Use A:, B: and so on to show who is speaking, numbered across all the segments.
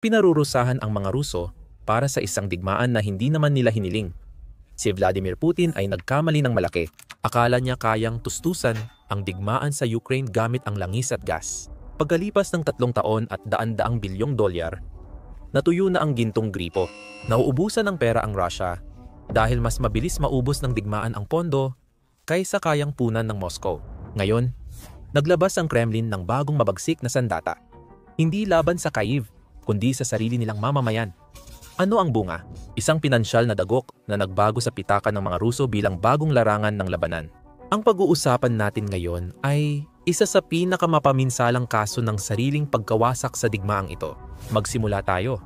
A: Pinarurusahan ang mga Ruso para sa isang digmaan na hindi naman nila hiniling. Si Vladimir Putin ay nagkamali ng malaki. Akala niya kayang tustusan ang digmaan sa Ukraine gamit ang langis at gas. Pagkalipas ng 3 taon at daan-daang bilyong dolyar, natuyo na ang gintong gripo. Nauubusan ng pera ang Russia dahil mas mabilis maubos ng digmaan ang pondo kaysa kayang punan ng Moscow. Ngayon, naglabas ang Kremlin ng bagong mabagsik na sandata. Hindi laban sa Kyiv, kundi sa sarili nilang mamamayan. Ano ang bunga? Isang pinansyal na dagok na nagbago sa pitaka ng mga Ruso bilang bagong larangan ng labanan. Ang pag-uusapan natin ngayon ay isa sa pinakamapaminsalang kaso ng sariling pagkawasak sa digmaang ito. Magsimula tayo.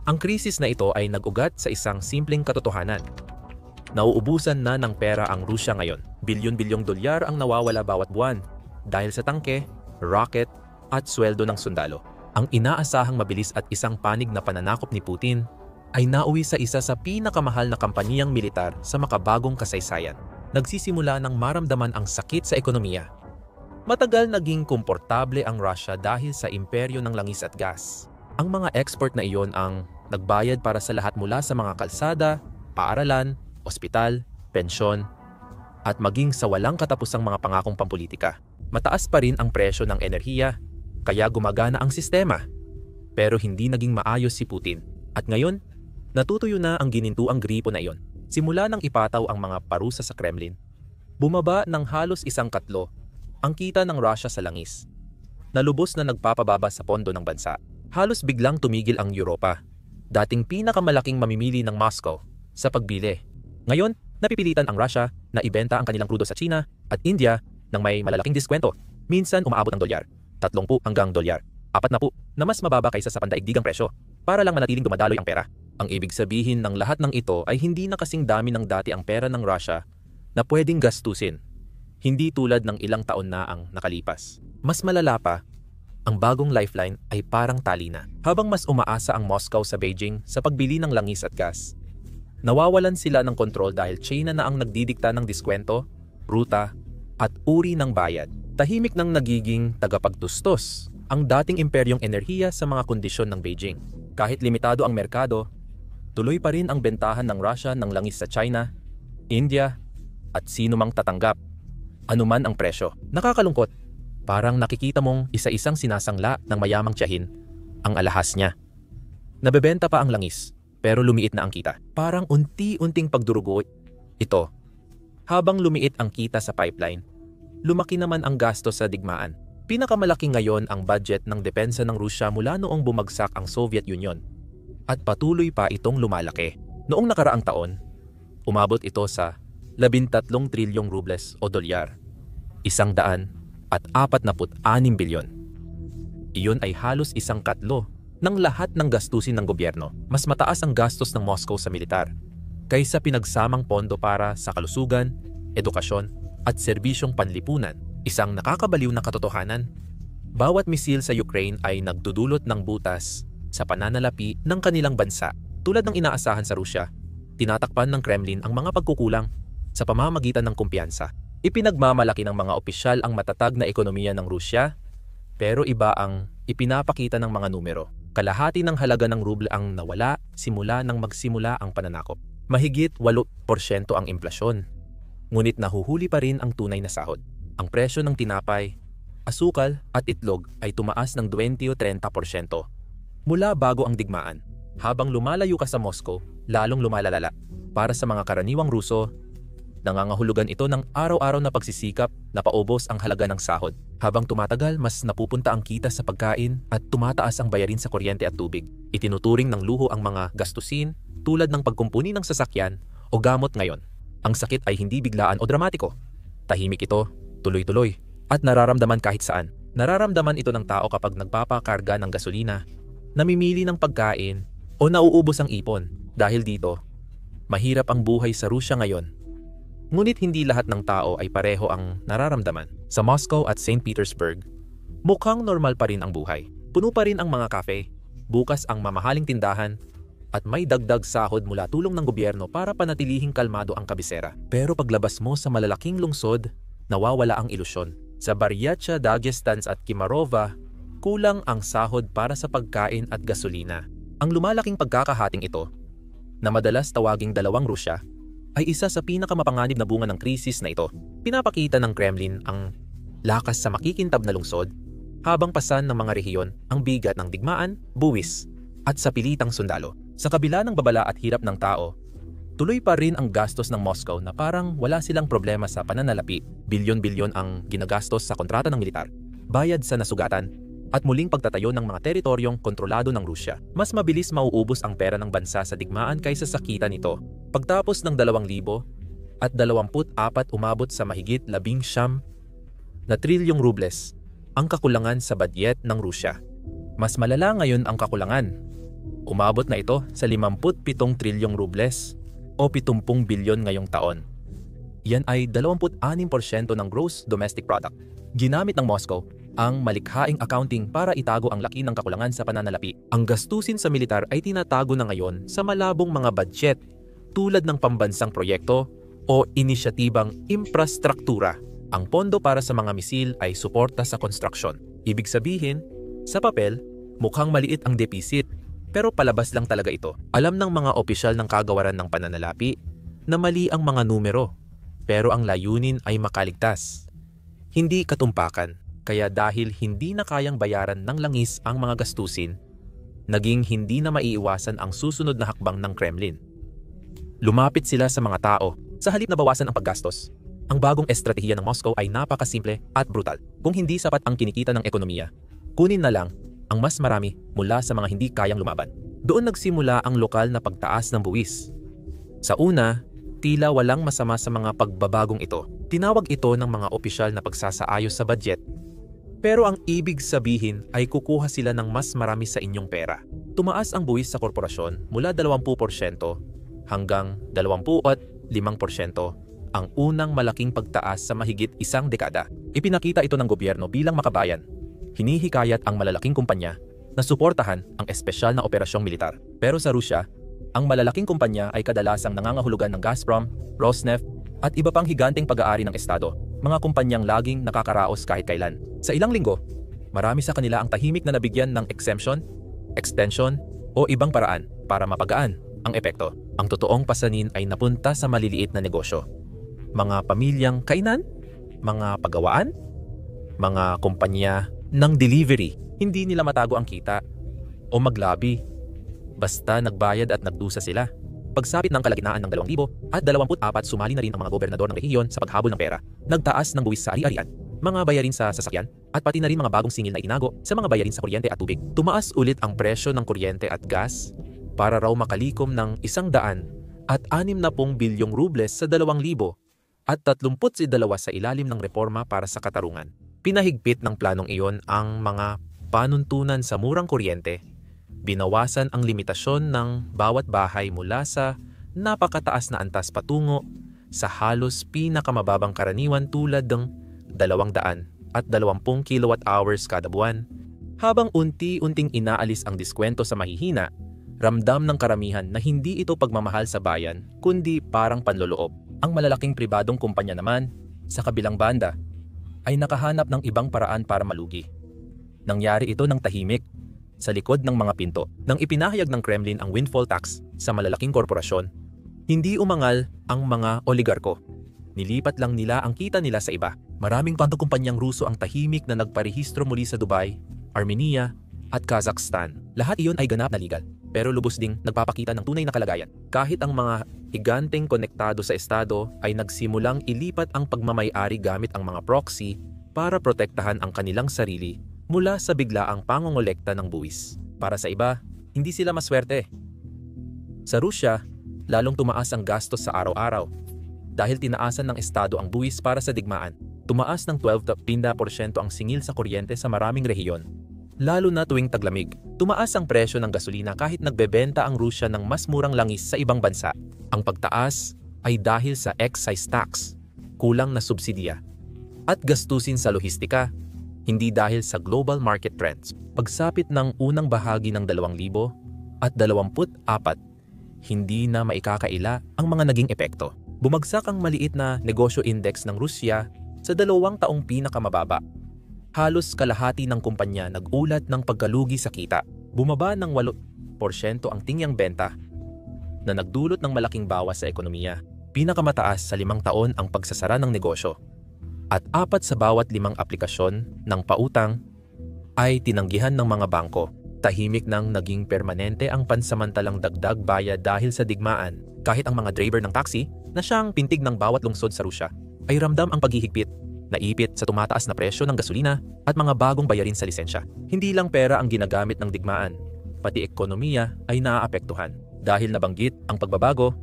A: Ang krisis na ito ay nag-ugat sa isang simpleng katotohanan. Nauubusan na ng pera ang Rusya ngayon. Bilyon-bilyong dolyar ang nawawala bawat buwan dahil sa tangke, rocket at sweldo ng sundalo. Ang inaasahang mabilis at isang panig na pananakop ni Putin ay nauwi sa isa sa pinakamahal na kampanyang militar sa makabagong kasaysayan. Nagsisimula ng maramdaman ang sakit sa ekonomiya. Matagal naging komportable ang Russia dahil sa imperyo ng langis at gas. Ang mga export na iyon ang nagbayad para sa lahat mula sa mga kalsada, paaralan, ospital, pensyon, at maging sa walang katapusang mga pangakong pampolitika. Mataas pa rin ang presyo ng enerhiya, kaya gumagana ang sistema. Pero hindi naging maayos si Putin. At ngayon, natutuyo na ang ginintuang gripo na iyon. Simula nang ipataw ang mga parusa sa Kremlin, bumaba ng halos 1/4 ang kita ng Russia sa langis. Nalubos na nagpapababa sa pondo ng bansa. Halos biglang tumigil ang Europa, dating pinakamalaking mamimili ng Moscow, sa pagbili. Ngayon, napipilitan ang Russia na ibenta ang kanilang krudo sa China at India ng may malalaking diskwento. Minsan umaabot ang dolyar, 30 hanggang dolyar, 40 na mas mababa kaysa sa pandaigdigang presyo, para lang manatiling dumadaloy ang pera. Ang ibig sabihin ng lahat ng ito ay hindi na kasing dami ng dati ang pera ng Russia na pwedeng gastusin. Hindi tulad ng ilang taon na ang nakalipas. Mas malala pa, ang bagong lifeline ay parang tali na. Habang mas umaasa ang Moscow sa Beijing sa pagbili ng langis at gas, nawawalan sila ng kontrol dahil China na ang nagdidikta ng diskwento, ruta, at uri ng bayad. Tahimik nang nagiging tagapagtustos ang dating imperyong enerhiya sa mga kondisyon ng Beijing. Kahit limitado ang merkado, tuloy pa rin ang bentahan ng Russia ng langis sa China, India, at sino mang tatanggap. Anuman ang presyo. Nakakalungkot. Parang nakikita mong isa-isang sinasangla ng mayamang tiyahin ang alahas niya. Nabebenta pa ang langis, pero lumiit na ang kita. Parang unti-unting pagdurugo ito. Habang lumiit ang kita sa pipeline, lumaki naman ang gasto sa digmaan. Pinakamalaki ngayon ang budget ng depensa ng Rusya mula noong bumagsak ang Soviet Union. At patuloy pa itong lumalaki. Noong nakaraang taon, umabot ito sa 13 trilyong rubles o dolyar, 146 bilyon. Iyon ay halos 1/4 ng lahat ng gastusin ng gobyerno. Mas mataas ang gastos ng Moscow sa militar kaysa pinagsamang pondo para sa kalusugan, edukasyon at serbisyong panlipunan. Isang nakakabaliw na katotohanan. Bawat misil sa Ukraine ay nagdudulot ng butas sa pananalapi ng kanilang bansa. Tulad ng inaasahan sa Rusya, tinatakpan ng Kremlin ang mga pagkukulang sa pamamagitan ng kumpiyansa. Ipinagmamalaki ng mga opisyal ang matatag na ekonomiya ng Rusya, pero iba ang ipinapakita ng mga numero. Kalahati ng halaga ng ruble ang nawala simula nang magsimula ang pananakop. Mahigit 8% ang inflasyon. Ngunit nahuhuli pa rin ang tunay na sahod. Ang presyo ng tinapay, asukal at itlog ay tumaas ng 20 o 30% mula bago ang digmaan. Habang lumalayo ka sa Moscow, lalong lumalalala. Para sa mga karaniwang Ruso, nangangahulugan ito ng araw-araw na pagsisikap na paubos ang halaga ng sahod. Habang tumatagal, mas napupunta ang kita sa pagkain at tumataas ang bayarin sa kuryente at tubig. Itinuturing ng luho ang mga gastusin tulad ng pagkumpuni ng sasakyan o gamot ngayon. Ang sakit ay hindi biglaan o dramatiko. Tahimik ito, tuloy-tuloy, at nararamdaman kahit saan. Nararamdaman ito ng tao kapag nagpapakarga ng gasolina, namimili ng pagkain, o nauubos ang ipon. Dahil dito, mahirap ang buhay sa Rusya ngayon. Ngunit hindi lahat ng tao ay pareho ang nararamdaman. Sa Moscow at St. Petersburg, mukhang normal pa rin ang buhay. Puno pa rin ang mga cafe, bukas ang mamahaling tindahan, at may dagdag sahod mula tulong ng gobyerno para panatilihing kalmado ang kabisera. Pero paglabas mo sa malalaking lungsod, nawawala ang ilusyon. Sa Buryatsia, Dagestan at Kemerovo, kulang ang sahod para sa pagkain at gasolina. Ang lumalaking pagkakahating ito, na madalas tawaging dalawang Rusya, ay isa sa pinakamapanganib na bunga ng krisis na ito. Pinapakita ng Kremlin ang lakas sa makikintab na lungsod, habang pasan ng mga rehiyon ang bigat ng digmaan, buwis, at sa pilitang sundalo. Sa kabila ng babala at hirap ng tao, tuloy pa rin ang gastos ng Moscow na parang wala silang problema sa pananalapi. Bilyon-bilyon ang ginagastos sa kontrata ng militar, bayad sa nasugatan, at muling pagtatayo ng mga teritoryong kontrolado ng Rusya. Mas mabilis mauubos ang pera ng bansa sa digmaan kaysa sa kita nito. Pagtapos ng 2024 umabot sa mahigit 19 na trilyong rubles ang kakulangan sa badyet ng Rusya. Mas malala ngayon ang kakulangan. Umabot na ito sa 57 trilyong rubles o 70 bilyon ngayong taon. Yan ay 26% ng gross domestic product. Ginamit ng Moscow ang malikhaing accounting para itago ang laki ng kakulangan sa pananalapi. Ang gastusin sa militar ay tinatago na ngayon sa malabong mga budget tulad ng pambansang proyekto o inisyatibang infrastruktura. Ang pondo para sa mga misil ay suporta sa construction. Ibig sabihin, sa papel, mukhang maliit ang deficit, pero palabas lang talaga ito. Alam ng mga opisyal ng kagawaran ng pananalapi na mali ang mga numero, pero ang layunin ay makaligtas. Hindi katumpakan, kaya dahil hindi na kayang bayaran ng langis ang mga gastusin, naging hindi na maiiwasan ang susunod na hakbang ng Kremlin. Lumapit sila sa mga tao, sa halip na bawasan ang paggastos. Ang bagong estratehiya ng Moscow ay napakasimple at brutal. Kung hindi sapat ang kinikita ng ekonomiya, kunin na lang ang mas marami mula sa mga hindi kayang lumaban. Doon nagsimula ang lokal na pagtaas ng buwis. Sa una, tila walang masama sa mga pagbabagong ito. Tinawag ito ng mga opisyal na pagsasaayos sa budget. Pero ang ibig sabihin ay kukuha sila ng mas marami sa inyong pera. Tumaas ang buwis sa korporasyon mula 20% hanggang 25%. Ang unang malaking pagtaas sa mahigit isang dekada. Ipinakita ito ng gobyerno bilang makabayan. Hinihikayat ang malalaking kumpanya na suportahan ang espesyal na operasyong militar. Pero sa Rusya, ang malalaking kumpanya ay kadalasang nangangahulugan ng Gazprom, Rosneft at iba pang higanteng pag-aari ng estado, mga kumpanyang laging nakakaraos kahit kailan. Sa ilang linggo, marami sa kanila ang tahimik na nabigyan ng exemption, extension o ibang paraan para mapagaan ang epekto. Ang totoong pasanin ay napunta sa maliliit na negosyo. Mga pamilyang kainan, mga pagawaan, mga kumpanya ng delivery. Hindi nila matago ang kita o maglabi. Basta nagbayad at nagdusa sila. Pagsapit ng kalagitnaan ng 2024, sumali na rin ang mga gobernador ng rehiyon sa paghabol ng pera. Nagtaas ng buwis sa ari-arian, mga bayarin sa sasakyan, at pati na rin mga bagong singil na itinago sa mga bayarin sa kuryente at tubig. Tumaas ulit ang presyo ng kuryente at gas para raw makalikom ng 100 at 60 bilyong rubles sa 2,000 at 32 sa ilalim ng reforma para sa katarungan. Pinahigpit ng planong iyon ang mga panuntunan sa murang kuryente. Binawasan ang limitasyon ng bawat bahay mula sa napakataas na antas patungo sa halos pinakamababang karaniwan tulad ng 220 kWh kada buwan. Habang unti-unting inaalis ang diskwento sa mahihina, ramdam ng karamihan na hindi ito pagmamahal sa bayan, kundi parang panloloob. Ang malalaking pribadong kumpanya naman, sa kabilang banda, ay nakahanap ng ibang paraan para malugi. Nangyari ito ng tahimik, sa likod ng mga pinto. Nang ipinahayag ng Kremlin ang windfall tax sa malalaking korporasyon, hindi umangal ang mga oligarko. Nilipat lang nila ang kita nila sa iba. Maraming kumpanyang Ruso ang tahimik na nagparehistro muli sa Dubai, Armenia, at Kazakhstan. Lahat iyon ay ganap na legal, pero lubos ding nagpapakita ng tunay na kalagayan. Kahit ang mga higanteng konektado sa estado ay nagsimulang ilipat ang pagmamay-ari gamit ang mga proxy para protektahan ang kanilang sarili mula sa biglaang pangongolekta ng buwis. Para sa iba, hindi sila maswerte. Sa Rusya, lalong tumaas ang gastos sa araw-araw dahil tinaasan ng estado ang buwis para sa digmaan. Tumaas ng 12% ang singil sa kuryente sa maraming rehiyon. Lalo na tuwing taglamig, tumaas ang presyo ng gasolina kahit nagbebenta ang Rusya ng mas murang langis sa ibang bansa. Ang pagtaas ay dahil sa excise tax, kulang na subsidiya, at gastusin sa lohistika, hindi dahil sa global market trends. Pagsapit ng unang bahagi ng 2024, hindi na maikakaila ang mga naging epekto. Bumagsak ang maliit na negosyo index ng Rusya sa 2 taong pinakamababa. Halos kalahati ng kumpanya nag-ulat ng pagkalugi sa kita. Bumaba ng 8% ang tingyang benta na nagdulot ng malaking bawas sa ekonomiya. Pinakamataas sa 5 taon ang pagsasara ng negosyo. At 4 sa bawat 5 aplikasyon ng pautang ay tinanggihan ng mga bangko. Tahimik nang naging permanente ang pansamantalang dagdag bayad dahil sa digmaan. Kahit ang mga driver ng taxi na siyang pintig ng bawat lungsod sa Rusya ay ramdam ang paghihigpit, naipit sa tumataas na presyo ng gasolina at mga bagong bayarin sa lisensya. Hindi lang pera ang ginagamit ng digmaan, pati ekonomiya ay naaapektuhan. Dahil nabanggit ang pagbabago,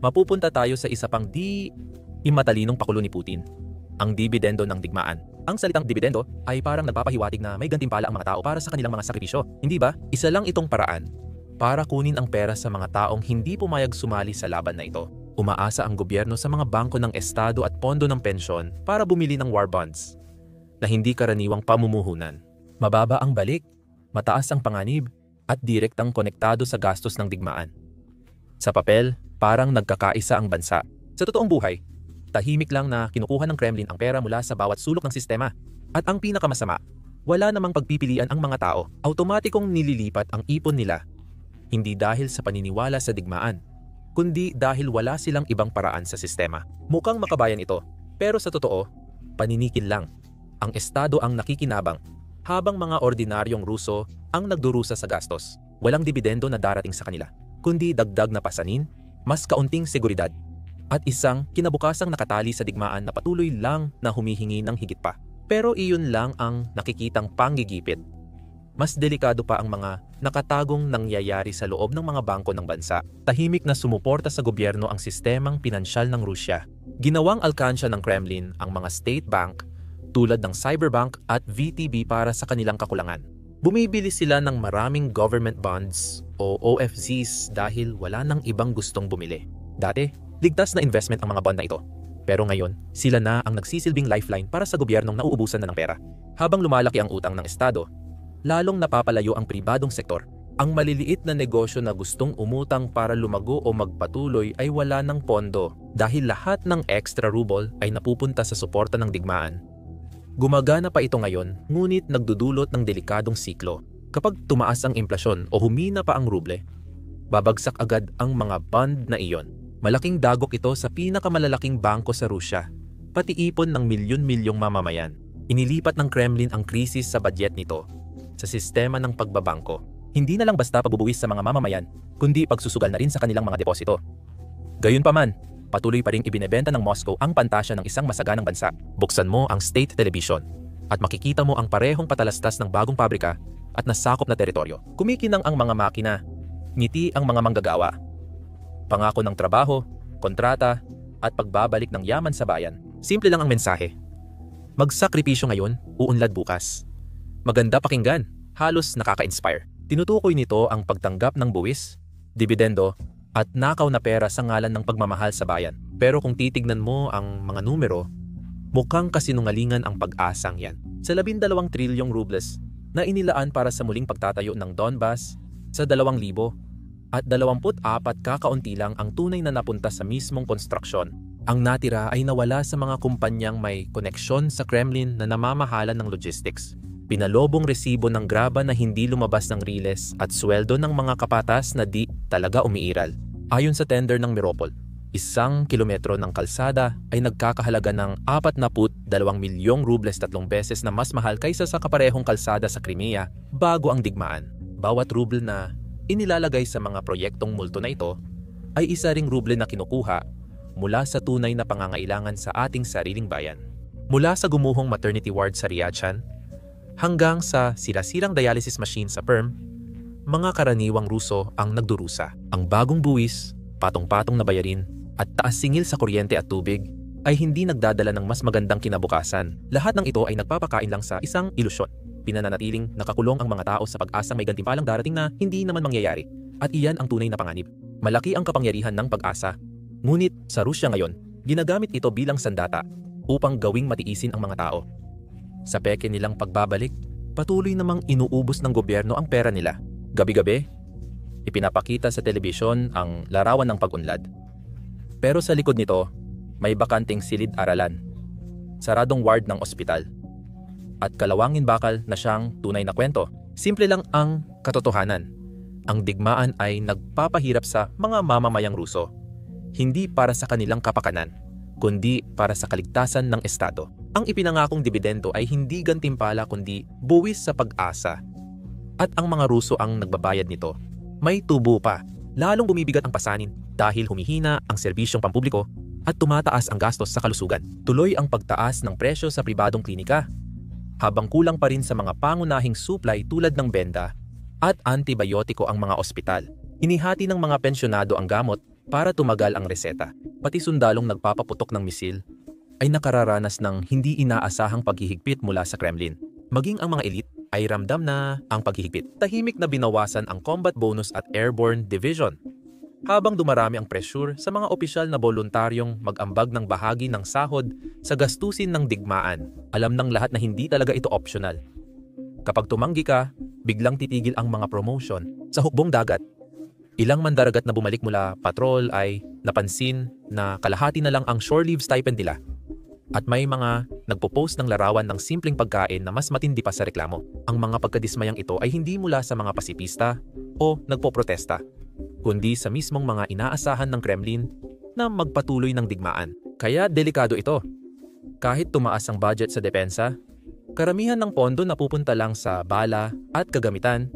A: mapupunta tayo sa isa pang di imatalinong pakulo ni Putin, ang dibidendo ng digmaan. Ang salitang dibidendo ay parang nagpapahiwatig na may gantimpala ang mga tao para sa kanilang mga sakripisyo. Hindi ba? Isa lang itong paraan para kunin ang pera sa mga taong hindi pumayag sumali sa laban na ito. Umaasa ang gobyerno sa mga bangko ng estado at pondo ng pensyon para bumili ng war bonds na hindi karaniwang pamumuhunan. Mababa ang balik, mataas ang panganib, at direktang konektado sa gastos ng digmaan. Sa papel, parang nagkakaisa ang bansa. Sa totoong buhay, tahimik lang na kinukuha ng Kremlin ang pera mula sa bawat sulok ng sistema. At ang pinakamasama, wala namang pagpipilian ang mga tao. Automatikong nililipat ang ipon nila. Hindi dahil sa paniniwala sa digmaan, kundi dahil wala silang ibang paraan sa sistema. Mukhang makabayan ito, pero sa totoo, paninikil lang. Ang estado ang nakikinabang, habang mga ordinaryong Ruso ang nagdurusa sa gastos. Walang dibidendo na darating sa kanila, kundi dagdag na pasanin, mas kaunting seguridad, at isang kinabukasang nakatali sa digmaan na patuloy lang na humihingi ng higit pa. Pero iyon lang ang nakikitang panggigipit. Mas delikado pa ang mga nakatagong nangyayari sa loob ng mga bangko ng bansa. Tahimik na sumuporta sa gobyerno ang sistemang pinansyal ng Rusya. Ginawang alkansya ng Kremlin ang mga state bank tulad ng Cyberbank at VTB para sa kanilang kakulangan. Bumibili sila ng maraming government bonds o OFZs dahil wala nang ibang gustong bumili. Dati, ligtas na investment ang mga bond na ito. Pero ngayon, sila na ang nagsisilbing lifeline para sa gobyernong nauubusan na ng pera. Habang lumalaki ang utang ng estado, lalong napapalayo ang pribadong sektor. Ang maliliit na negosyo na gustong umutang para lumago o magpatuloy ay wala ng pondo dahil lahat ng extra ruble ay napupunta sa suporta ng digmaan. Gumagana pa ito ngayon, ngunit nagdudulot ng delikadong siklo. Kapag tumaas ang inflasyon o humina pa ang ruble, babagsak agad ang mga bond na iyon. Malaking dagok ito sa pinakamalalaking bangko sa Rusya, pati ipon ng milyon-milyong mamamayan. Inilipat ng Kremlin ang krisis sa budget nito sa sistema ng pagbabangko. Hindi na lang basta pabubuwis sa mga mamamayan, kundi pagsusugal na rin sa kanilang mga deposito. Gayunpaman, patuloy pa ring ibinebenta ng Moscow ang pantasya ng isang masaganang bansa. Buksan mo ang state television at makikita mo ang parehong patalastas ng bagong pabrika at nasakop na teritoryo. Kumikinang ang mga makina, ngiti ang mga manggagawa. Pangako ng trabaho, kontrata, at pagbabalik ng yaman sa bayan. Simple lang ang mensahe. Magsakripisyo ngayon, uunlad bukas. Maganda pakinggan, halos nakaka-inspire. Tinutukoy nito ang pagtanggap ng buwis, dibidendo, at nakaw na pera sa ngalan ng pagmamahal sa bayan. Pero kung titignan mo ang mga numero, mukhang kasinungalingan ang pag-asang yan. Sa 12 trilyong rubles na inilaan para sa muling pagtatayo ng Donbas sa 2,000 at 24 kakaunti lang ang tunay na napunta sa mismong konstruksyon. Ang natira ay nawala sa mga kumpanyang may koneksyon sa Kremlin na namamahalan ng logistics. Pinalobong resibo ng graba na hindi lumabas ng riles at sweldo ng mga kapatas na di talaga umiiral. Ayon sa tender ng Miropol, 1 kilometro ng kalsada ay nagkakahalaga ng 42 milyong rubles 3 beses na mas mahal kaysa sa kaparehong kalsada sa Crimea bago ang digmaan. Bawat ruble na inilalagay sa mga proyektong multo na ito ay isa ring ruble na kinukuha mula sa tunay na pangangailangan sa ating sariling bayan. Mula sa gumuhong maternity ward sa Ryazan hanggang sa sirasirang dialysis machine sa Perm, mga karaniwang Ruso ang nagdurusa. Ang bagong buwis, patong-patong na bayarin, at taas singil sa kuryente at tubig ay hindi nagdadala ng mas magandang kinabukasan. Lahat ng ito ay nagpapakain lang sa isang ilusyon. Pinananatiling nakakulong ang mga tao sa pag-asang may gantimpalang darating na hindi naman mangyayari. At iyan ang tunay na panganib. Malaki ang kapangyarihan ng pag-asa. Ngunit sa Rusya ngayon, ginagamit ito bilang sandata upang gawing matiisin ang mga tao. Sa peke nilang pagbabalik, patuloy namang inuubos ng gobyerno ang pera nila. Gabi-gabi, ipinapakita sa telebisyon ang larawan ng pag-unlad. Pero sa likod nito, may bakanting silid-aralan, saradong ward ng ospital, at kalawangin bakal na siyang tunay na kwento. Simple lang ang katotohanan. Ang digmaan ay nagpapahirap sa mga mamamayang Ruso, hindi para sa kanilang kapakanan, kundi para sa kaligtasan ng Estado. Ang ipinangakong dibidendo ay hindi gantimpala kundi buwis sa pag-asa. At ang mga Ruso ang nagbabayad nito. May tubo pa, lalong bumibigat ang pasanin dahil humihina ang serbisyong pampubliko at tumataas ang gastos sa kalusugan. Tuloy ang pagtaas ng presyo sa pribadong klinika, habang kulang pa rin sa mga pangunahing supply tulad ng benda at antibiotiko ang mga ospital. Inihati ng mga pensyonado ang gamot para tumagal ang reseta. Pati sundalong nagpapaputok ng misil ay nakararanas ng hindi inaasahang paghihigpit mula sa Kremlin. Maging ang mga elite ay ramdam na ang paghihigpit. Tahimik na binawasan ang combat bonus at airborne division. Habang dumarami ang pressure sa mga opisyal na voluntaryong mag-ambag ng bahagi ng sahod sa gastusin ng digmaan, alam ng lahat na hindi talaga ito optional. Kapag tumanggi ka, biglang titigil ang mga promotion. Sa hukbong dagat, ilang mandaragat na bumalik mula patrol ay napansin na kalahati na lang ang shore leave stipend nila. At may mga nagpo-post ng larawan ng simpleng pagkain na mas matindi pa sa reklamo. Ang mga pagkadismayang ito ay hindi mula sa mga pasipista o nagpo-protesta, kundi sa mismong mga inaasahan ng Kremlin na magpatuloy ng digmaan. Kaya delikado ito. Kahit tumaas ang budget sa depensa, karamihan ng pondo napupunta lang sa bala at kagamitan,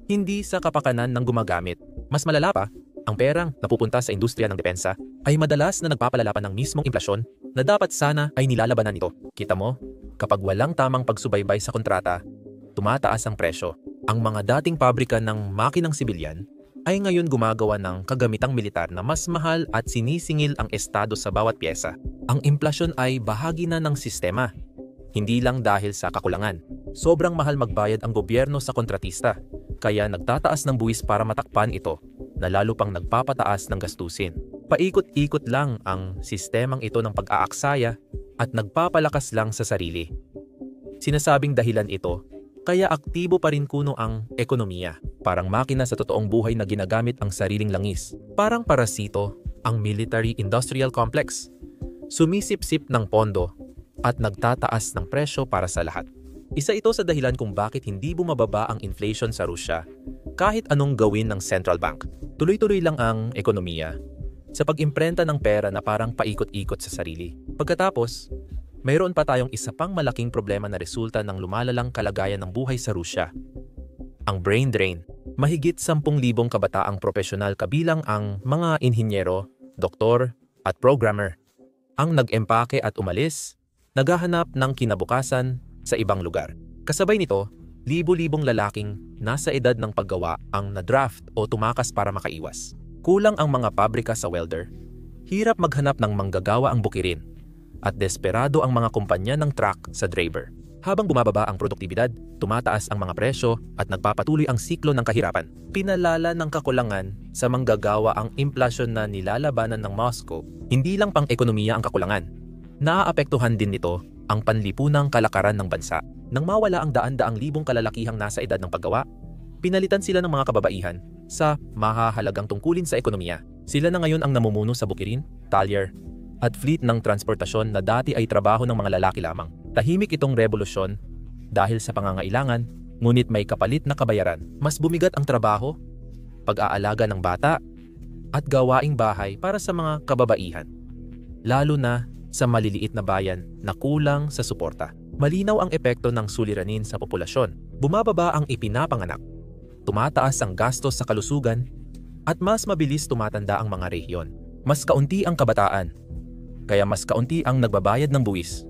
A: hindi sa kapakanan ng gumagamit. Mas malala pa, ang perang napupunta sa industriya ng depensa ay madalas na nagpapalala pa ng mismong inflasyon na dapat sana ay nilalabanan ito. Kita mo, kapag walang tamang pagsubaybay sa kontrata, tumataas ang presyo. Ang mga dating pabrika ng makinang sibilyan ay ngayon gumagawa ng kagamitang militar na mas mahal at sinisingil ang estado sa bawat pyesa. Ang inflasyon ay bahagi na ng sistema, hindi lang dahil sa kakulangan. Sobrang mahal magbayad ang gobyerno sa kontratista, kaya nagtataas ng buwis para matakpan ito, na lalo pang nagpapataas ng gastusin. Paikot-ikot lang ang sistemang ito ng pag-aaksaya at nagpapalakas lang sa sarili. Sinasabing dahilan ito, kaya aktibo pa rin kuno ang ekonomiya. Parang makina sa totoong buhay na ginagamit ang sariling langis. Parang parasito ang military-industrial complex. Sumisip-sip ng pondo at nagtataas ng presyo para sa lahat. Isa ito sa dahilan kung bakit hindi bumababa ang inflation sa Rusya kahit anong gawin ng central bank. Tuloy-tuloy lang ang ekonomiya sa pag-imprenta ng pera na parang paikot-ikot sa sarili. Pagkatapos, mayroon pa tayong isa pang malaking problema na resulta ng lumalalang kalagayan ng buhay sa Rusya. Ang brain drain. Mahigit 10,000 kabataang profesional kabilang ang mga inhinyero, doktor at programmer ang nag-empake at umalis, naghahanap ng kinabukasan sa ibang lugar. Kasabay nito, libo-libong lalaking nasa edad ng paggawa ang na-draft o tumakas para makaiwas. Kulang ang mga pabrika sa welder, hirap maghanap ng manggagawa ang bukirin, at desperado ang mga kumpanya ng truck sa driver. Habang bumababa ang produktibidad, tumataas ang mga presyo at nagpapatuloy ang siklo ng kahirapan. Pinalala ng kakulangan sa manggagawa ang inflasyon na nilalabanan ng Moscow. Hindi lang pang-ekonomiya ang kakulangan. Naaapektuhan din nito ang panlipunang kalakaran ng bansa. Nang mawala ang daan-daang libong kalalakihang nasa edad ng paggawa, pinalitan sila ng mga kababaihan sa mahahalagang tungkulin sa ekonomiya. Sila na ngayon ang namumuno sa bukirin, talyer, at fleet ng transportasyon na dati ay trabaho ng mga lalaki lamang. Tahimik itong revolusyon dahil sa pangangailangan, ngunit may kapalit na kabayaran. Mas bumigat ang trabaho, pag-aalaga ng bata, at gawaing bahay para sa mga kababaihan, lalo na sa maliliit na bayan na kulang sa suporta. Malinaw ang epekto ng suliranin sa populasyon. Bumababa ang ipinapanganak, tumataas ang gastos sa kalusugan, at mas mabilis tumatanda ang mga rehiyon. Mas kaunti ang kabataan, kaya mas kaunti ang nagbabayad ng buwis.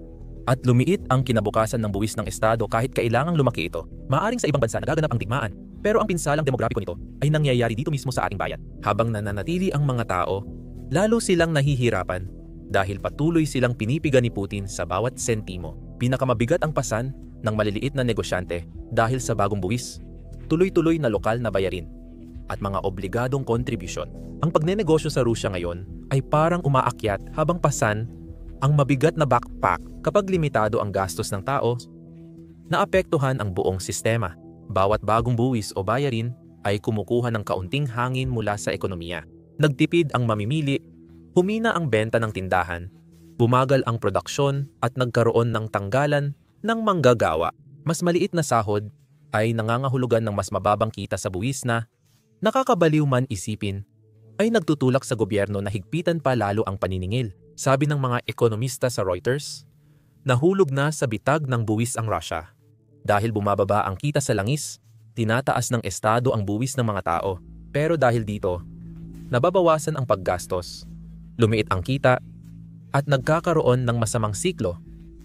A: At lumiit ang kinabukasan ng buwis ng estado kahit kailangang lumaki ito. Maaring sa ibang bansa nagaganap ang digmaan, pero ang pinsalang demografiko nito ay nangyayari dito mismo sa ating bayan. Habang nananatili ang mga tao, lalo silang nahihirapan dahil patuloy silang pinipiga ni Putin sa bawat sentimo. Pinakamabigat ang pasan ng maliliit na negosyante dahil sa bagong buwis, tuloy-tuloy na lokal na bayarin, at mga obligadong kontribusyon. Ang pagnenegosyo sa Rusya ngayon ay parang umaakyat habang pasan ang mabigat na backpack. Kapag limitado ang gastos ng tao, naapektuhan ang buong sistema. Bawat bagong buwis o bayarin ay kumukuha ng kaunting hangin mula sa ekonomiya. Nagtipid ang mamimili, humina ang benta ng tindahan, bumagal ang produksyon at nagkaroon ng tanggalan ng manggagawa. Mas maliit na sahod ay nangangahulugan ng mas mababang kita sa buwis na, nakakabaliw man isipin, ay nagtutulak sa gobyerno na higpitan pa lalo ang paniningil. Sabi ng mga ekonomista sa Reuters, nahulog na sa bitag ng buwis ang Russia. Dahil bumababa ang kita sa langis, tinataas ng estado ang buwis ng mga tao. Pero dahil dito, nababawasan ang paggastos, lumiit ang kita, at nagkakaroon ng masamang siklo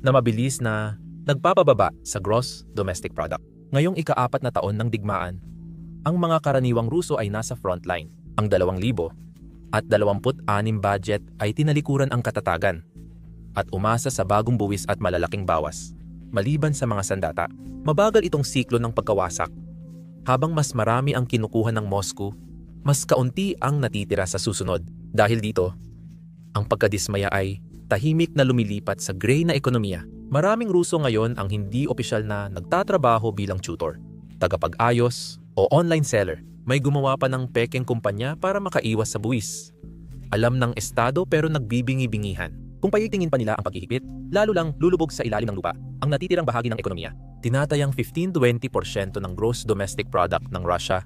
A: na mabilis na nagpapababa sa gross domestic product. Ngayong ika-4 na taon ng digmaan, ang mga karaniwang Ruso ay nasa frontline. Ang 2026 budget ay tinalikuran ang katatagan at umasa sa bagong buwis at malalaking bawas. Maliban sa mga sandata, mabagal itong siklo ng pagkawasak. Habang mas marami ang kinukuha ng Moscow, mas kaunti ang natitira sa susunod. Dahil dito, ang pagkadismaya ay tahimik na lumilipat sa gray na ekonomiya. Maraming Ruso ngayon ang hindi opisyal na nagtatrabaho bilang tutor, tagapag-ayos o online seller. May gumawa pa ng pekeng kumpanya para makaiwas sa buwis. Alam ng estado pero nagbibingi-bingihan. Kung payitingin pa nila ang paghihigpit, lalo lang lulubog sa ilalim ng lupa ang natitirang bahagi ng ekonomiya. Tinatayang 15-20% ng gross domestic product ng Russia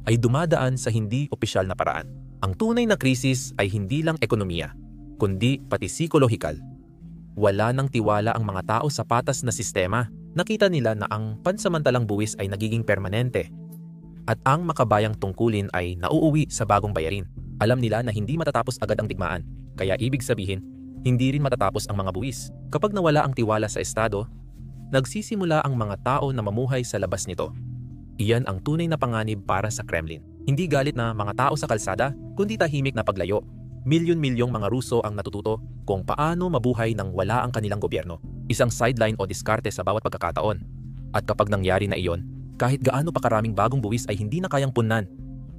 A: ay dumadaan sa hindi opisyal na paraan. Ang tunay na krisis ay hindi lang ekonomiya, kundi pati psikolohikal. Wala nang tiwala ang mga tao sa patas na sistema. Nakita nila na ang pansamantalang buwis ay nagiging permanente at ang makabayang tungkulin ay nauuwi sa bagong bayarin. Alam nila na hindi matatapos agad ang digmaan, kaya ibig sabihin, hindi rin matatapos ang mga buwis. Kapag nawala ang tiwala sa estado, nagsisimula ang mga tao na mamuhay sa labas nito. Iyan ang tunay na panganib para sa Kremlin. Hindi galit na mga tao sa kalsada, kundi tahimik na paglayo. Milyon-milyong mga Ruso ang natututo kung paano mabuhay nang wala ang kanilang gobyerno. Isang sideline o diskarte sa bawat pagkakataon. At kapag nangyari na iyon, kahit gaano pa karaming bagong buwis ay hindi na kayang punan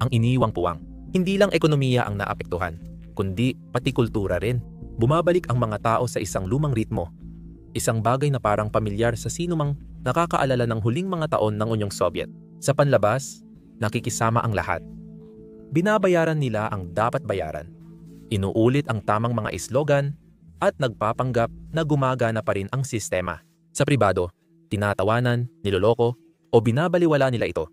A: ang iniwang puwang. Hindi lang ekonomiya ang naapektuhan, kundi pati kultura rin. Bumabalik ang mga tao sa isang lumang ritmo. Isang bagay na parang pamilyar sa sinumang nakakaalala ng huling mga taon ng Unyong Soviet. Sa panlabas, nakikisama ang lahat. Binabayaran nila ang dapat bayaran. Inuulit ang tamang mga slogan at nagpapanggap na gumagana pa rin ang sistema. Sa pribado, tinatawanan, niloloko o binabaliwala nila ito.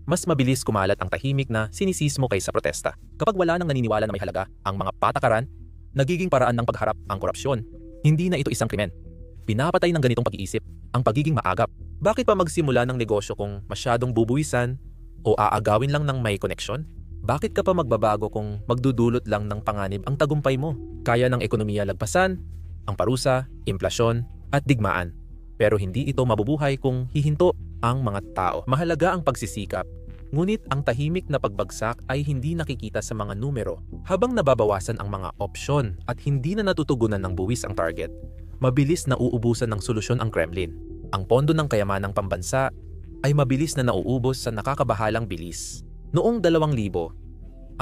A: Mas mabilis kumalat ang tahimik na sinisismo kaysa protesta. Kapag wala nang naniniwala na may halaga ang mga patakaran, nagiging paraan ng pagharap ang korupsyon. Hindi na ito isang krimen. Pinapatay ng ganitong pag-iisip ang pagiging maagap. Bakit pa magsimula ng negosyo kung masyadong bubuwisan o aagawin lang ng may koneksyon? Bakit ka pa magbabago kung magdudulot lang ng panganib ang tagumpay mo? Kaya ng ekonomiya lagpasan ang parusa, inflasyon at digmaan. Pero hindi ito mabubuhay kung hihinto ang mga tao. Mahalaga ang pagsisikap. Ngunit ang tahimik na pagbagsak ay hindi nakikita sa mga numero. Habang nababawasan ang mga opsyon at hindi na natutugunan ng buwis ang target, mabilis na uubusan ng solusyon ang Kremlin. Ang pondo ng kayamanang pambansa ay mabilis na nauubos sa nakakabahalang bilis. Noong 2024,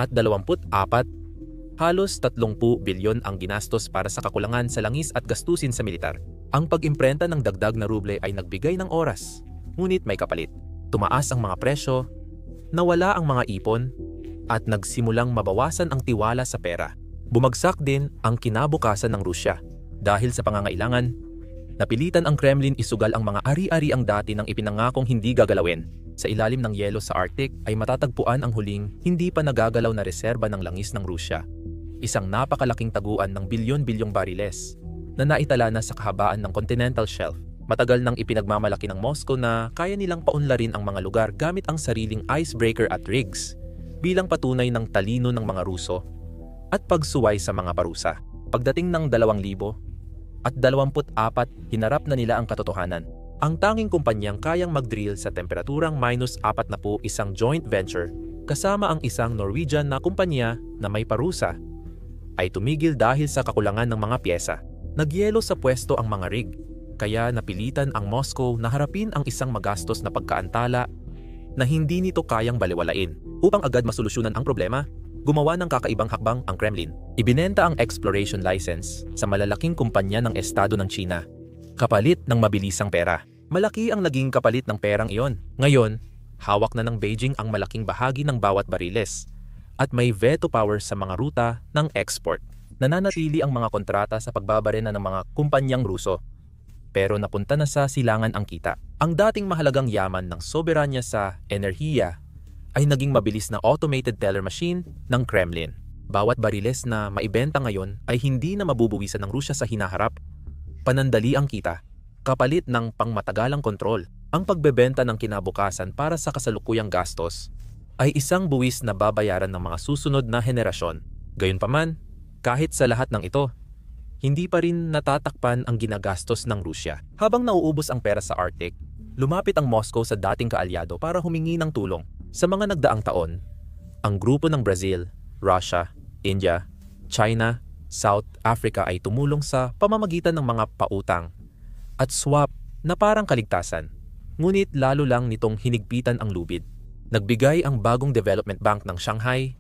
A: halos 30 bilyon ang ginastos para sa kakulangan sa langis at gastusin sa militar. Ang pag-imprenta ng dagdag na ruble ay nagbigay ng oras, ngunit may kapalit. Tumaas ang mga presyo, nawala ang mga ipon, at nagsimulang mabawasan ang tiwala sa pera. Bumagsak din ang kinabukasan ng Rusya. Dahil sa pangangailangan, napilitan ang Kremlin isugal ang mga ari-ariang dati ng ipinangakong hindi gagalawin. Sa ilalim ng yelo sa Arctic ay matatagpuan ang huling hindi pa nagagalaw na reserba ng langis ng Rusya. Isang napakalaking taguan ng bilyon-bilyong bariles na naitala na sa kahabaan ng continental shelf. Matagal nang ipinagmamalaki ng Moscow na kaya nilang paunlarin ang mga lugar gamit ang sariling icebreaker at rigs bilang patunay ng talino ng mga Ruso at pagsuway sa mga parusa. Pagdating ng 2024, hinarap na nila ang katotohanan. Ang tanging kumpanyang kayang mag-drill sa temperaturang -40, isang joint venture kasama ang isang Norwegian na kumpanya na may parusa, ay tumigil dahil sa kakulangan ng mga pyesa. Nagyelo sa pwesto ang mga rig, kaya napilitan ang Moscow na harapin ang isang magastos na pagkaantala na hindi nito kayang baliwalain. Upang agad masolusyonan ang problema, gumawa ng kakaibang hakbang ang Kremlin. Ibinenta ang exploration license sa malalaking kumpanya ng estado ng China, kapalit ng mabilisang pera. Malaki ang naging kapalit ng perang iyon. Ngayon, hawak na ng Beijing ang malaking bahagi ng bawat bariles at may veto power sa mga ruta ng export. Nananatili ang mga kontrata sa pagbabarena ng mga kumpanyang Ruso. pero napunta na sa silangan ang kita. Ang dating mahalagang yaman ng soberanya sa enerhiya ay naging mabilis na automated teller machine ng Kremlin. Bawat bariles na maibenta ngayon ay hindi na mabubuwisan ng Rusya sa hinaharap. Panandali ang kita, kapalit ng pangmatagalang kontrol. Ang pagbebenta ng kinabukasan para sa kasalukuyang gastos ay isang buwis na babayaran ng mga susunod na henerasyon. Gayunpaman, kahit sa lahat ng ito, hindi pa rin natatakpan ang ginagastos ng Rusya. Habang nauubos ang pera sa Arctic, lumapit ang Moscow sa dating kaalyado para humingi ng tulong. Sa mga nagdaang taon, ang grupo ng Brazil, Russia, India, China, South Africa ay tumulong sa pamamagitan ng mga pautang at swap na parang kaligtasan. Ngunit lalo lang nitong hinigpitan ang lubid. Nagbigay ang bagong Development Bank ng Shanghai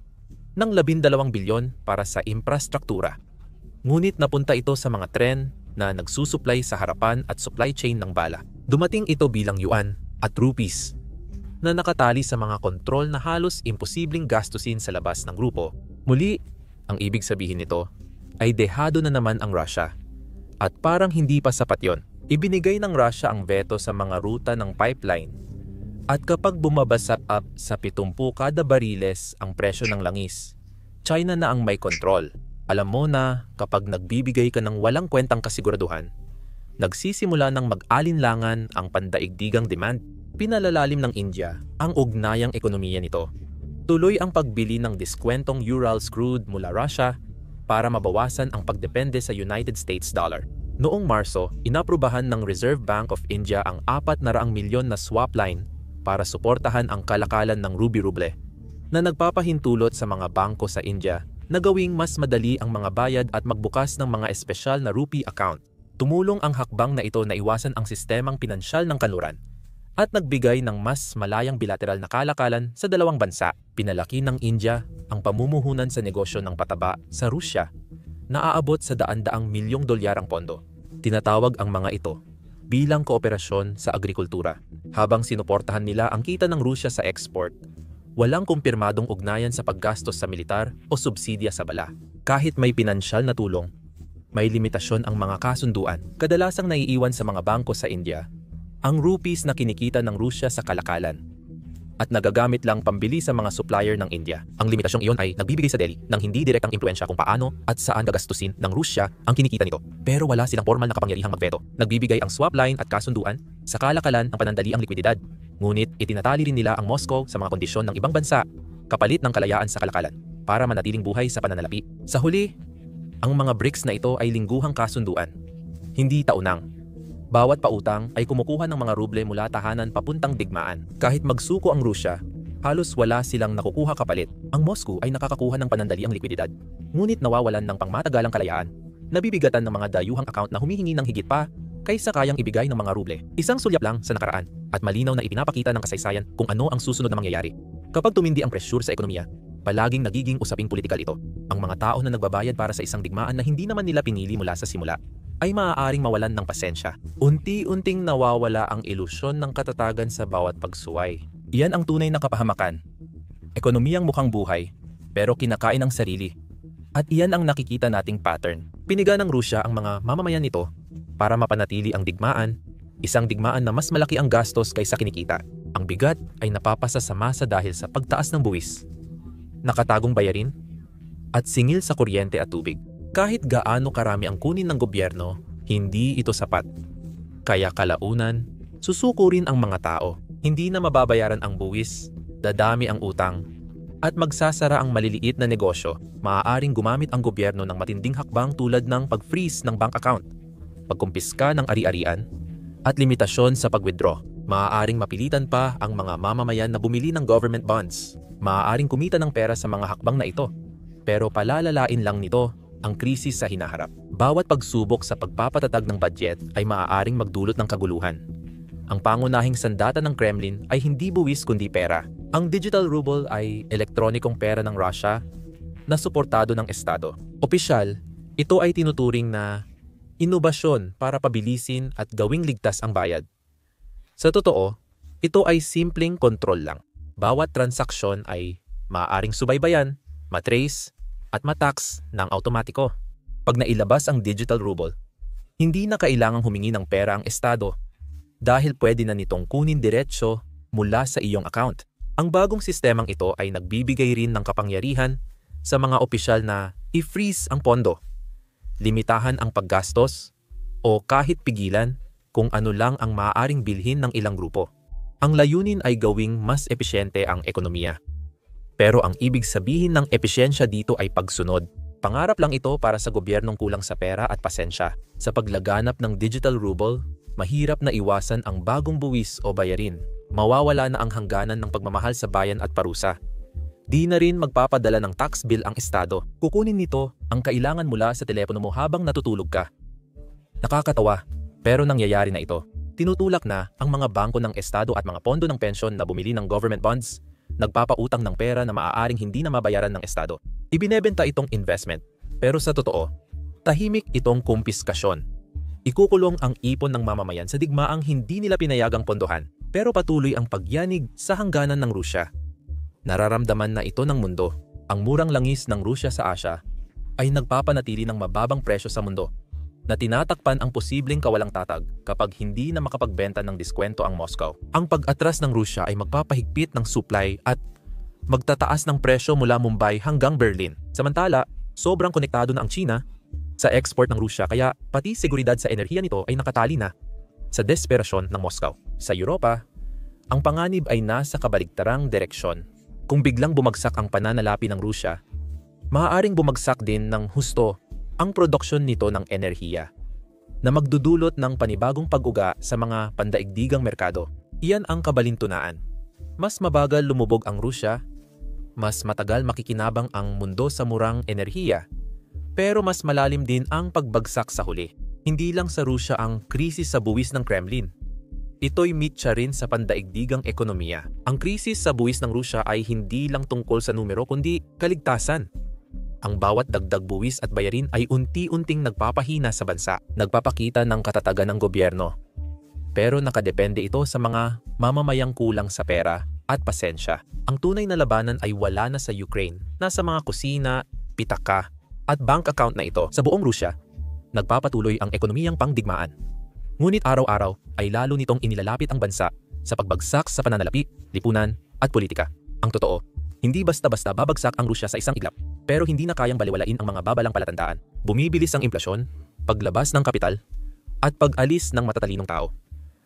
A: ng 12 bilyon para sa infrastruktura. Ngunit napunta ito sa mga tren na nagsusuplay sa harapan at supply chain ng bala. Dumating ito bilang yuan at rupees na nakatali sa mga kontrol na halos imposibleng gastusin sa labas ng grupo. Muli, ang ibig sabihin nito ay dehado na naman ang Russia. At parang hindi pa sapat yon. Ibinigay ng Russia ang veto sa mga ruta ng pipeline. At kapag bumabasa up sa 70 kada bariles ang presyo ng langis, China na ang may kontrol. Alam mo na kapag nagbibigay ka ng walang kwentang kasiguraduhan, nagsisimula ng mag-alinlangan ang pandaigdigang demand. Pinalalalim ng India ang ugnayang ekonomiya nito. Tuloy ang pagbili ng diskwentong Urals crude mula Russia para mabawasan ang pagdepende sa United States dollar. Noong Marso, inaprubahan ng Reserve Bank of India ang 400 milyon na swap line para suportahan ang kalakalan ng ruby-ruble na nagpapahintulot sa mga bangko sa India na gawing mas madali ang mga bayad at magbukas ng mga espesyal na rupee account. Tumulong ang hakbang na ito na iwasan ang sistemang pinansyal ng kanluran at nagbigay ng mas malayang bilateral na kalakalan sa dalawang bansa. Pinalaki ng India ang pamumuhunan sa negosyo ng pataba sa Rusya na aabot sa daan-daang milyong dolyar ang pondo. Tinatawag ang mga ito bilang kooperasyon sa agrikultura. Habang sinuportahan nila ang kita ng Rusya sa export, walang kumpirmadong ugnayan sa paggastos sa militar o subsidya sa bala. Kahit may pinansyal na tulong, may limitasyon ang mga kasunduan. Kadalasang naiiwan sa mga bangko sa India ang rupees na kinikita ng Rusya sa kalakalan at nagagamit lang pambili sa mga supplier ng India. Ang limitasyong iyon ay nagbibigay sa Delhi ng hindi direktang impluensya kung paano at saan gagastusin ng Rusya ang kinikita nito. Pero wala silang formal na kapangyarihang magveto. Nagbibigay ang swap line at kasunduan sa kalakalan ng panandaliang likwididad. Ngunit itinatali rin nila ang Moscow sa mga kondisyon ng ibang bansa kapalit ng kalayaan sa kalakalan para manatiling buhay sa pananalapi. Sa huli, ang mga BRICS na ito ay lingguhang kasunduan, hindi taunang. Bawat pautang ay kumukuha ng mga ruble mula tahanan papuntang digmaan. Kahit magsuko ang Rusya, halos wala silang nakukuha kapalit. Ang Moscow ay nakakakuha ng panandaliang likwididad, ngunit nawawalan ng pangmatagalang kalayaan. Nabibigatan ng mga dayuhang account na humihingi ng higit pa kaysa kayang ibigay ng mga ruble. Isang sulyap lang sa nakaraan at malinaw na ipinapakita ng kasaysayan kung ano ang susunod na mangyayari. Kapag tumindi ang presyur sa ekonomiya, palaging nagiging usaping politikal ito. Ang mga tao na nagbabayad para sa isang digmaan na hindi naman nila pinili mula sa simula ay maaaring mawalan ng pasensya. Unti-unting nawawala ang ilusyon ng katatagan sa bawat pagsuway. Iyan ang tunay na kapahamakan. Ekonomiyang mukhang buhay, pero kinakain ang sarili. At iyan ang nakikita nating pattern. Piniga ng Rusya ang mga mamamayan nito para mapanatili ang digmaan, isang digmaan na mas malaki ang gastos kaysa kinikita. Ang bigat ay napapasa sa masa dahil sa pagtaas ng buwis, nakatagong bayarin, at singil sa kuryente at tubig. Kahit gaano karami ang kunin ng gobyerno, hindi ito sapat. Kaya kalaunan, susuko rin ang mga tao. Hindi na mababayaran ang buwis, dadami ang utang, at magsasara ang maliliit na negosyo. Maaaring gumamit ang gobyerno ng matinding hakbang tulad ng pag-freeze ng bank account, pagkumpiska ng ari-arian, at limitasyon sa pag-withdraw. Maaaring mapilitan pa ang mga mamamayan na bumili ng government bonds. Maaaring kumita ng pera sa mga hakbang na ito, pero palalalain lang nito ang krisis sa hinaharap. Bawat pagsubok sa pagpapatatag ng budget ay maaaring magdulot ng kaguluhan. Ang pangunahing sandata ng Kremlin ay hindi buwis kundi pera. Ang digital ruble ay elektronikong pera ng Russia na suportado ng Estado. Opisyal, ito ay tinuturing na inobasyon para pabilisin at gawing ligtas ang bayad. Sa totoo, ito ay simpleng kontrol lang. Bawat transaksyon ay maaaring subaybayan, matrace, at matax ng automatiko. Pag nailabas ang digital ruble, Hindi na kailangang humingi ng pera ang estado dahil pwede na nitong kunin diretsyo mula sa iyong account. Ang bagong sistemang ito ay nagbibigay rin ng kapangyarihan sa mga opisyal na i-freeze ang pondo, limitahan ang paggastos, o kahit pigilan kung ano lang ang maaaring bilhin ng ilang grupo. Ang layunin ay gawing mas epesyente ang ekonomiya. Pero ang ibig sabihin ng epesyensya dito ay pagsunod. Pangarap lang ito para sa gobyernong kulang sa pera at pasensya. Sa paglaganap ng digital ruble, mahirap na iwasan ang bagong buwis o bayarin. Mawawala na ang hangganan ng pagmamahal sa bayan at parusa. Di na rin magpapadala ng tax bill ang estado. Kukunin nito ang kailangan mula sa telepono mo habang natutulog ka. Nakakatawa, pero nangyayari na ito. Tinutulak na ang mga bangko ng estado at mga pondo ng pensyon na bumili ng government bonds, nagpapautang ng pera na maaaring hindi na mabayaran ng estado. Ibinebenta itong investment, pero sa totoo, tahimik itong kumpiskasyon. Ikukulong ang ipon ng mamamayan sa digmaang hindi nila pinayagang pondohan, pero patuloy ang pagyanig sa hangganan ng Rusya. Nararamdaman na ito ng mundo. Ang murang langis ng Rusya sa Asya ay nagpapanatili ng mababang presyo sa mundo, na tinatakpan ang posibleng kawalang tatag kapag hindi na makapagbenta ng diskwento ang Moscow. Ang pag-atras ng Rusya ay magpapahigpit ng supply at magtataas ng presyo mula Mumbai hanggang Berlin. Samantala, sobrang konektado na ang China sa export ng Rusya kaya pati seguridad sa enerhiya nito ay nakatali na sa desperasyon ng Moscow. Sa Europa, ang panganib ay nasa kabaligtarang direksyon. Kung biglang bumagsak ang pananalapi ng Rusya, maaaring bumagsak din ng husto ang produksyon nito ng enerhiya na magdudulot ng panibagong pag-uga sa mga pandaigdigang merkado. Iyan ang kabalintunaan. Mas mabagal lumubog ang Rusya, mas matagal makikinabang ang mundo sa murang enerhiya, pero mas malalim din ang pagbagsak sa huli. Hindi lang sa Rusya ang krisis sa buwis ng Kremlin. Ito'y mitya rin sa pandaigdigang ekonomiya. Ang krisis sa buwis ng Rusya ay hindi lang tungkol sa numero kundi kaligtasan. Ang bawat dagdag buwis at bayarin ay unti-unting nagpapahina sa bansa, nagpapakita ng katatagan ng gobyerno. Pero nakadepende ito sa mga mamamayang kulang sa pera at pasensya. Ang tunay na labanan ay wala na sa Ukraine, nasa mga kusina, pitaka, at bank account na ito. Sa buong Rusya, nagpapatuloy ang ekonomiyang pangdigmaan. Ngunit araw-araw ay lalo nitong inilalapit ang bansa sa pagbagsak sa pananalapi, lipunan, at politika. Ang totoo, hindi basta-basta babagsak ang Rusya sa isang iglap, pero hindi na kayang baliwalain ang mga babalang palatandaan. Bumibilis ang inflasyon, paglabas ng kapital, at pag-alis ng matatalinong tao.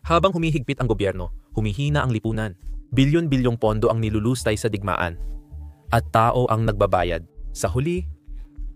A: Habang humihigpit ang gobyerno, humihina ang lipunan. Bilyon-bilyong pondo ang nilulustay sa digmaan, at tao ang nagbabayad. Sa huli,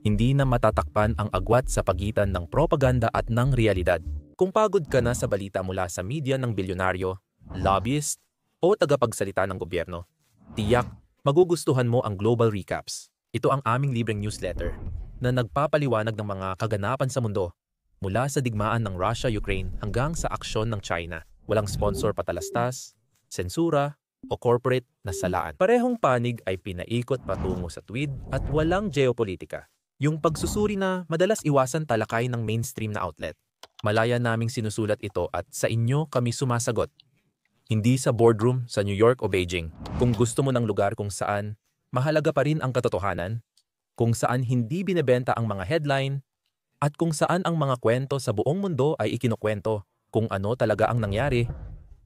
A: hindi na matatakpan ang agwat sa pagitan ng propaganda at ng realidad. Kung pagod ka na sa balita mula sa media ng bilyonaryo, lobbyist, o tagapagsalita ng gobyerno, tiyak magugustuhan mo ang Global Recaps. Ito ang aming libreng newsletter na nagpapaliwanag ng mga kaganapan sa mundo mula sa digmaan ng Russia-Ukraine hanggang sa aksyon ng China. Walang sponsor patalastas, sensura, o corporate na salaan. Parehong panig ay pinaikot patungo sa tweed at walang geopolitika. Yung pagsusuri na madalas iwasan talakay ng mainstream na outlet. Malaya naming sinusulat ito at sa inyo kami sumasagot. Hindi sa boardroom sa New York o Beijing. Kung gusto mo ng lugar kung saan mahalaga pa rin ang katotohanan, kung saan hindi binebenta ang mga headline, at kung saan ang mga kwento sa buong mundo ay ikinukwento kung ano talaga ang nangyari,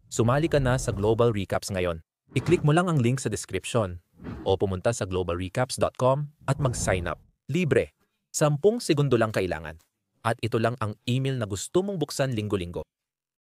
A: sumali ka na sa Global Recaps ngayon. I-click mo lang ang link sa description o pumunta sa globalrecaps.com at mag-sign up. Libre. 10 segundo lang kailangan. At ito lang ang email na gusto mong buksan linggo-linggo.